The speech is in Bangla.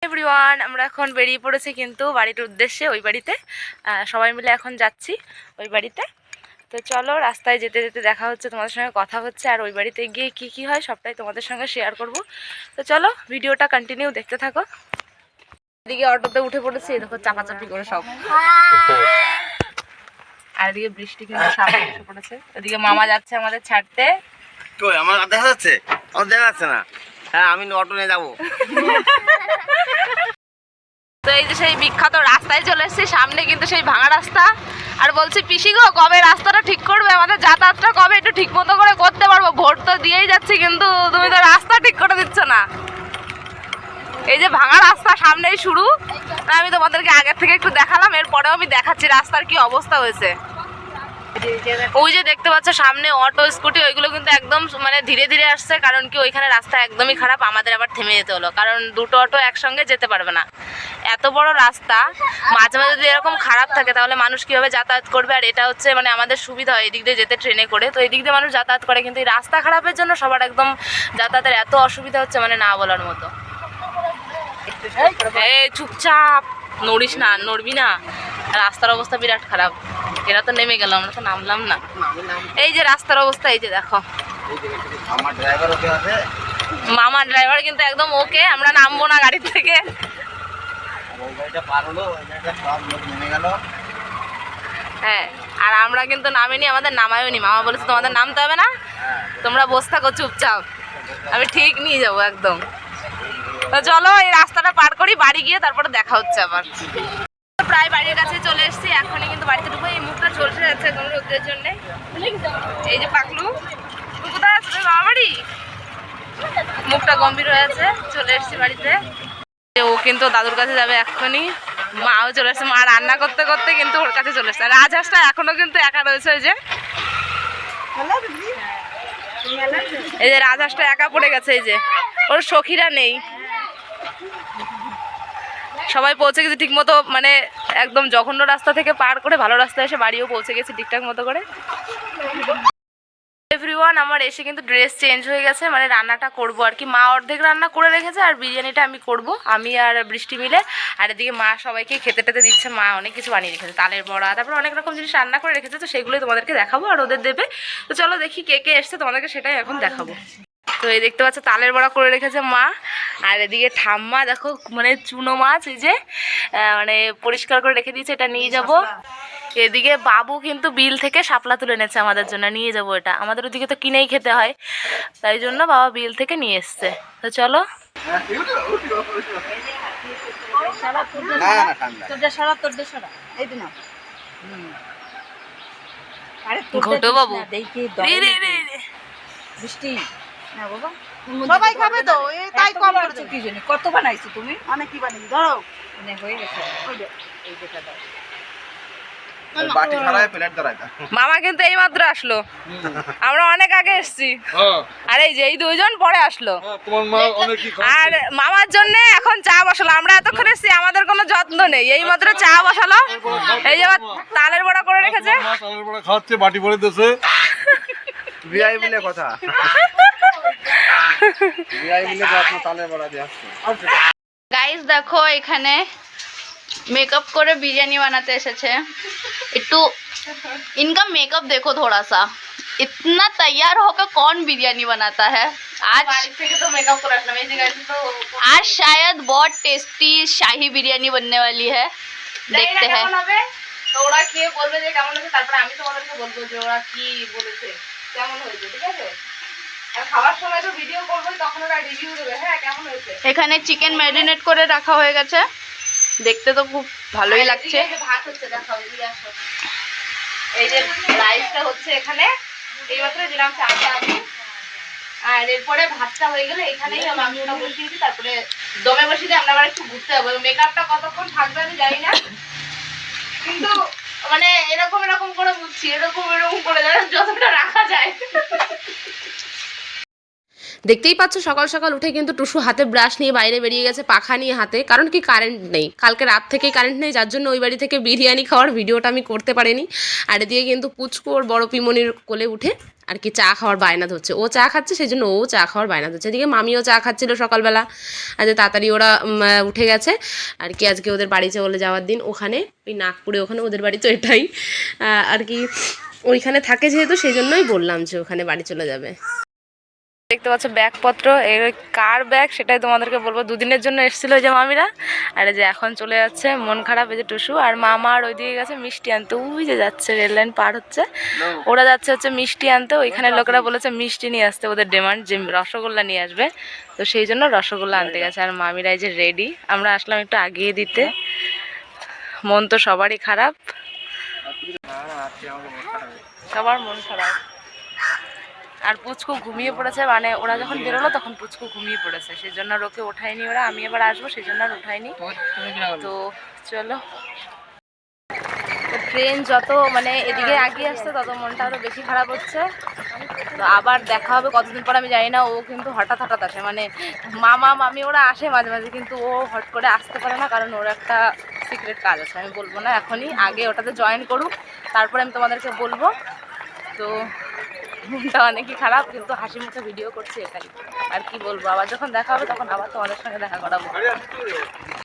এভরিওয়ান, আমরা এখন বেরিয়ে পড়েছি কিন্তু বাড়ির উদ্দেশ্যে। ওই বাড়িতে সবাই মিলে এখন যাচ্ছি ওই বাড়িতে। তো চলো, রাস্তায় যেতে যেতে দেখা হচ্ছে, তোমাদের সঙ্গে কথা হচ্ছে, আর ওই বাড়িতে গিয়ে কি কি হয় সবটাই তোমাদের সঙ্গে শেয়ার করব। তো চলো, ভিডিওটা কন্টিনিউ দেখতে থাকো। এদিকে অটোতে উঠে পড়েছি, দেখো চাপাচাপি করে সব। আর এদিকে বৃষ্টি কিন্তু সামনে এসে পড়েছে। এদিকে মামা যাচ্ছে আমাদের ছাড়তে। কই আমার দেখা যাচ্ছে? আমার দেখা যাচ্ছে না। হ্যাঁ, আমি অটো নিয়ে যাবো। তো এই যে সেই বিখ্যাত রাস্তায় চলে এসেছি, সামনে কিন্তু সেই ভাঙা রাস্তা। আর বলছি, পিসি গো, কবে রাস্তাটা ঠিক করবে? আমাদের যাতায়াতটা কবে একটু ঠিক মতো করে করতে পারবো? ভোট তো দিয়েই যাচ্ছি, কিন্তু তুমি তো রাস্তা ঠিক করে দিচ্ছ না। এই যে ভাঙা রাস্তা সামনেই শুরু। আমি তোমাদেরকে আগের থেকে একটু দেখালাম, এরপরেও আমি দেখাচ্ছি রাস্তার কি অবস্থা হয়েছে। ওই যে দেখতে পাচ্ছ সামনে অটো স্কুটি, ওইগুলো কিন্তু একদম মানে ধীরে ধীরে আসছে, কারণ কি ওইখানে রাস্তা একদমই খারাপ। আমাদের আবার থেমে যেতে হলো, কারণ দুটো অটো একসঙ্গে যেতে পারবে না। এত বড় রাস্তা, মাঝে মাঝে যদি এরকম খারাপ থাকে তাহলে মানুষ কিভাবে যাতায়াত করবে? আর এটা হচ্ছে মানে আমাদের সুবিধা হয় এদিক দিয়ে যেতে, ট্রেনে করে, তো এই দিক দিয়ে মানুষ যাতায়াত করে, কিন্তু এই রাস্তা খারাপের জন্য সবার একদম যাতায়াতের এত অসুবিধা হচ্ছে, মানে না বলার মতো। এই চুপচাপ, নড়িস না, নড়বি না, রাস্তার অবস্থা বিরাট খারাপ। এরা তো নেমে গেল, আমরা তো নামলাম না। এই যে রাস্তার অবস্থা, এই যে দেখো। মামা ড্রাইভার কিন্তু একদম ওকে, আমরা নামবো না গাড়ি থেকে। হ্যাঁ, আর আমরা কিন্তু নামিনি, আমাদের নামায়ওনি। মামা বলেছে তোমাদের নামতে হবে না, তোমরা বসে থাকো চুপচাপ, আমি ঠিক নিয়ে যাবো একদম। তো চলো, এই রাস্তাটা পার করি, বাড়ি গিয়ে তারপরে দেখা হচ্ছে আবার। প্রায় বাড়ির কাছে চলে এসেছি, এখনই কিন্তু বাড়িতে ঢুকবো। এই মুখটা চলছে যাচ্ছে একদম রোদ্রের জন্য। এই যে পাকলু, তুই কোথায় আছো? তোর মামা বাড়ি? মুখটা গম্ভীর হয়ে আছে। চলে এসেছি বাড়িতে। ও কিন্তু দাদুর কাছে যাবে এক্ষুনি। মাও চলে এসছে, মা রান্না করতে করতে কিন্তু ওর কাছে চলে এসছে। রাজহাঁসটা এখনো কিন্তু একা রয়েছে। ওই যে এই যে রাজহাঁসটা একা পড়ে গেছে, এই যে ওর সখীরা নেই। সবাই পৌঁছে গেছে ঠিক মতো, মানে একদম জঘন্য রাস্তা থেকে পার করে ভালো রাস্তায় এসে বাড়িও পৌঁছে গেছি ঠিকঠাক মতো করে। এভরিওয়ান, আমার এসে কিন্তু ড্রেস চেঞ্জ হয়ে গেছে, মানে রান্নাটা করব আর কি। মা অর্ধেক রান্না করে রেখেছে, আর বিরিয়ানিটা আমি করব, আমি আর বৃষ্টি মিলে। আর এদিকে মা সবাইকে খেতে টেতে দিচ্ছে। মা অনেক কিছু বানিয়ে রেখেছে, তালের বড়া, তারপর অনেক রকম জিনিস রান্না করে রেখেছে, তো সেগুলোই তোমাদেরকে দেখাবো আর ওদের দেবে। তো চলো দেখি কে কে এসছে, তোমাদেরকে সেটাই এখন দেখাবো। তো এই দেখতে পাচ্ছ তালের বড়া করে রেখেছে মা। আর এদিকে ঠাম্মা দেখো, মানে চুনো মাছ, এই যে মানে পরিষ্কার করে রেখে দিয়েছে, এটা নিয়ে যাব। এদিকে বাবু কিন্তু বিল থেকে শাপলা তুলে এনেছে আমাদের জন্য, নিয়ে যাবো এটা। আমাদের ওদিকে তো কিনেই খেতে হয়, তাই জন্য বাবা বিল থেকে নিয়ে এসছে। তো চলো। ঘটো বাবু বৃষ্টি না বাবা, সবাই খাবে তো, তাই কম করেছো কি জন্য? কত বানাইছো তুমি? অনেক কি বানাইছি, ধরো মানে হয়ে গেছে। এই যেটা দাও, মামা কিন্তু এই মাত্র আসলো, আমরা অনেক আগে এসছি। আর এই যে এই দুইজন পরে আসলো। আর মামার জন্য এখন চা বসালো, আমরা এতক্ষণ এসছি, আমাদের কোনো যত্ন নেই। এই মাত্র চা বসালো, এই যে তালের বড়া করে রেখেছে, তালের বড়া খাচ্ছে, বাটি ভরে দিয়েছে। বিআই বলে কথা, বিআই বলে যত্ন তালের বড়া দিয়ে আসছে। গাইস দেখো, এখানে मेकअप করে বিরিয়ানি বানাতে এসেছে। একটু इनका मेकअप देखो थोड़ा सा, इतना तैयार होकर कौन बिरयानी बनाता है। आज शायद बहुत टेस्टी शाही बिरयानी बनने वाली है, देखते हैं। তো ওরা খেয়ে বলবে যে কেমন হয়েছে, তারপরে আমি তোমাদেরকে বলবো যে ওরা কি বলেছে, কেমন হয়েছে, ঠিক আছে? আর খাবার সময় তো ভিডিও করবো, তখন ওরা রিভিউ দেবে, হ্যাঁ কেমন হয়েছে। এখানে চিকেন ম্যারিনেট করে রাখা হয়ে গেছে, দেখতে তো খুব ভালোই লাগছে। ভাত হচ্ছে, দেখাও, এই যে রাইসটা হচ্ছে এখানে, এইমাত্র দিলাম চালটা আমি। আর এরপরে ভাতটা হয়ে গেলে এখানেই মাংসটা বসিয়ে দিই, তারপরে দমে বসিয়ে দিই। আমরা আবার একটু ঘুরতে যাবো। মেকআপটা কতক্ষণ থাকবে আমি জানি না, কিন্তু মানে এরকম এরকম করে বুঝছি, এরকম এরকম করে যতটা রাখা যায়। দেখতেই পাচ্ছ সকাল সকাল উঠে কিন্তু টুসু হাতে ব্রাশ নিয়ে বাইরে বেরিয়ে গেছে, পাখা নিয়ে হাতে, কারণ কি কারেন্ট নেই, কালকে রাত থেকেই কারেন্ট নেই, যার জন্য ওই বাড়ি থেকে বিরিয়ানি খাওয়ার ভিডিওটা আমি করতে পারিনি। আর এদিকে কিন্তু পুচকু ওর বড় পিমনির কোলে উঠে আর কি চা খাওয়ার বায়না ধরছে, ও চা খাচ্ছে সেই জন্য ও চা খাওয়ার বায়না ধরছে। এদিকে মামিও চা খাচ্ছিল সকালবেলা, আজ তাড়াতাড়ি ওরা উঠে গেছে আর কি, আজকে ওদের বাড়ি চলে যাওয়ার দিন, ওখানে ওই নাগপুরে, ওখানে ওদের বাড়ি তো এটাই আর কি, ওইখানে থাকে যেহেতু সেই জন্যই বললাম যে ওখানে বাড়ি চলে যাবে। দেখতে পাচ্ছ ব্যাগপত্র, এই কার ব্যাগ সেটাই তোমাদেরকে বলবো। দুদিনের জন্য এসেছিলো ওই যে মামিরা, আর এই যে এখন চলে যাচ্ছে, মন খারাপ এই যে টুসু আর মামা, আর ওইদিকে গেছে মিষ্টি আনতে, ওই যে যাচ্ছে রেল লাইন পার হচ্ছে, ওরা যাচ্ছে হচ্ছে মিষ্টি আনতে। ওইখানে লোকেরা বলেছে মিষ্টি নিয়ে আসতে, ওদের ডিমান্ড যে রসগোল্লা নিয়ে আসবে, তো সেই জন্য রসগোল্লা আনতে গেছে। আর মামিরা এই যে রেডি, আমরা আসলাম একটু আগিয়ে দিতে, মন তো সবারই খারাপ, সবার মন খারাপ। আর পুচকু ঘুমিয়ে পড়েছে, মানে ওরা যখন বেরোলো তখন পুচকু ঘুমিয়ে পড়েছে, সেই জন্য আর ওকে ওঠায়নি ওরা, আমি এবার আসবো সেই জন্য আর ওঠায়নি। তো চলো, ট্রেন যত মানে এদিকে এগিয়ে আসছে তত মনটা আরও বেশি খারাপ হচ্ছে। তো আবার দেখা হবে কতদিন পর আমি জানি না, ও কিন্তু হঠাৎ হঠাৎ আসে, মানে মামা মামি ওরা আসে মাঝে মাঝে, কিন্তু ও হট করে আসতে পারে না, কারণ ওর একটা সিক্রেট কাজ আছে, আমি বলবো না এখনই, আগে ওটাতে জয়েন করুক তারপরে আমি তোমাদেরকে বলবো। তো মনটা অনেকই খারাপ, কিন্তু হাসি মুখে ভিডিও করছি এটাই, আর কি বলবো, আবার যখন দেখা হবে তখন আবার তোমাদের সঙ্গে দেখা করাবো।